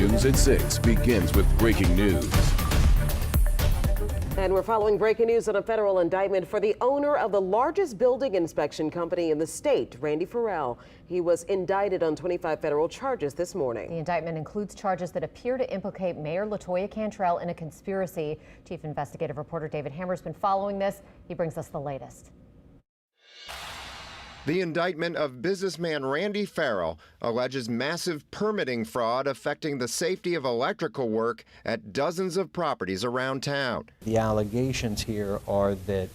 News at 6 begins with breaking news. And we're following breaking news on a federal indictment for the owner of the largest building inspection company in the state, Randy Farrell. He was indicted on 25 federal charges this morning. The indictment includes charges that appear to implicate Mayor LaToya Cantrell in a conspiracy. Chief investigative reporter David Hammer has been following this. He brings us the latest. The indictment of businessman Randy Farrell alleges massive permitting fraud affecting the safety of electrical work at dozens of properties around town. The allegations here are that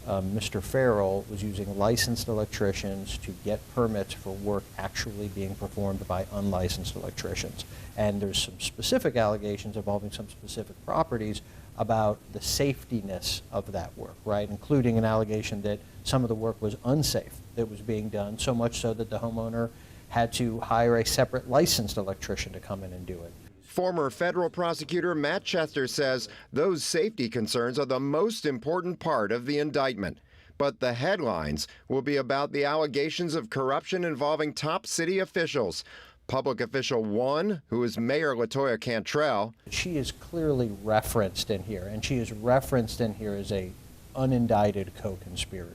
Mr. Farrell was using licensed electricians to get permits for work actually being performed by unlicensed electricians. And there's some specific allegations involving some specific properties about the safetiness of that work, right? Including an allegation that some of the work was unsafe that was being done, so much so that the homeowner had to hire a separate licensed electrician to come in and do it. Former federal prosecutor Matt Chester says those safety concerns are the most important part of the indictment. But the headlines will be about the allegations of corruption involving top city officials. Public official 1, who is Mayor LaToya Cantrell. She is clearly referenced in here, and she is referenced in here as a unindicted co-conspirator,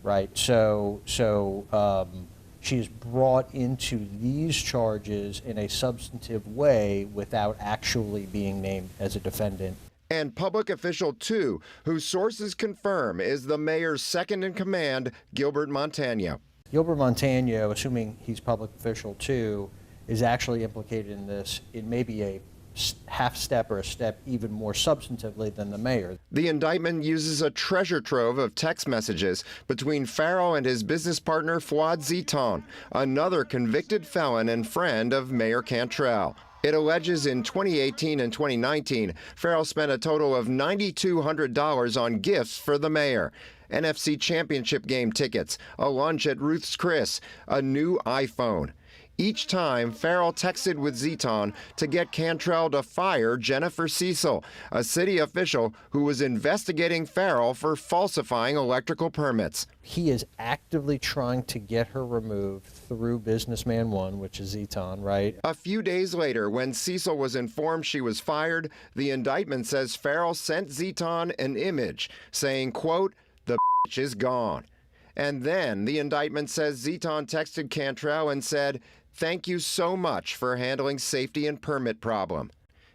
right? So she is brought into these charges in a substantive way without actually being named as a defendant. And public official 2, whose sources confirm is the mayor's second in command, Gilbert Montano. Gilbert Montano, assuming he's public official 2, is actually implicated in this in maybe a half step or a step even more substantively than the mayor. The indictment uses a treasure trove of text messages between Farrell and his business partner Fouad Ziton, another convicted felon and friend of Mayor Cantrell. It alleges in 2018 and 2019, Farrell spent a total of $9,200 on gifts for the mayor. NFC Championship game tickets, a lunch at Ruth's Chris, a new iPhone. Each time, Farrell texted with Ziton to get Cantrell to fire Jennifer Cecil, a city official who was investigating Farrell for falsifying electrical permits. He is actively trying to get her removed through businessman 1, which is Ziton, right? A few days later, when Cecil was informed she was fired, the indictment says Farrell sent Ziton an image saying, quote, "The bitch is gone." And then the indictment says Ziton texted Cantrell and said, "Thank you so much for handling safety and permit problem."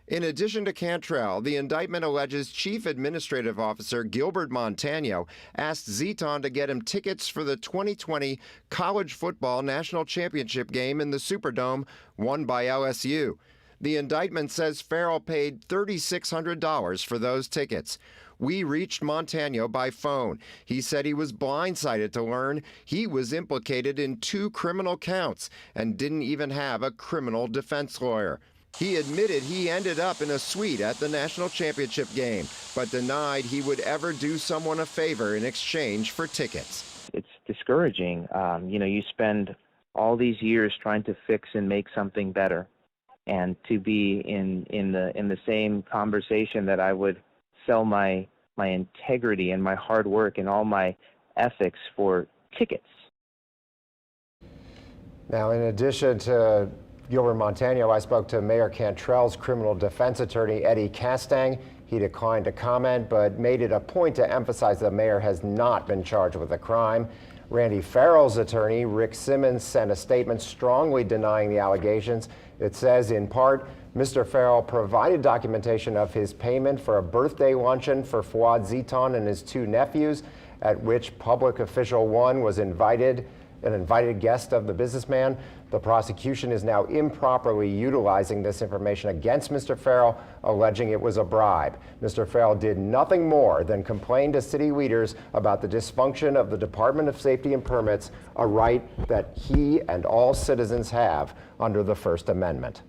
In addition to Cantrell, the indictment alleges Chief Administrative Officer Gilbert Montano asked Ziton to get him tickets for the 2020 College Football National Championship game in the Superdome, won by LSU. The indictment says Farrell paid $3,600 for those tickets. We reached Montano by phone. He said he was blindsided to learn he was implicated in 2 criminal counts and didn't even have a criminal defense lawyer. He admitted he ended up in a suite at the national championship game, but denied he would ever do someone a favor in exchange for tickets. It's discouraging. You spend all these years trying to fix and make something better, and to be in the same conversation that I would sell my integrity and my hard work and all my ethics for tickets. Now, in addition to Gilbert Montano, I spoke to Mayor Cantrell's criminal defense attorney, Eddie Castang. He declined to comment, but made it a point to emphasize the mayor has not been charged with a crime. Randy Farrell's attorney, Rick Simmons, sent a statement strongly denying the allegations. It says, in part, Mr. Farrell provided documentation of his payment for a birthday luncheon for Fouad Ziton and his 2 nephews, at which public official 1 was an invited guest of the businessman. The prosecution is now improperly utilizing this information against Mr. Farrell, alleging it was a bribe. Mr. Farrell did nothing more than complain to city leaders about the dysfunction of the Department of Safety and Permits, a right that he and all citizens have under the First Amendment.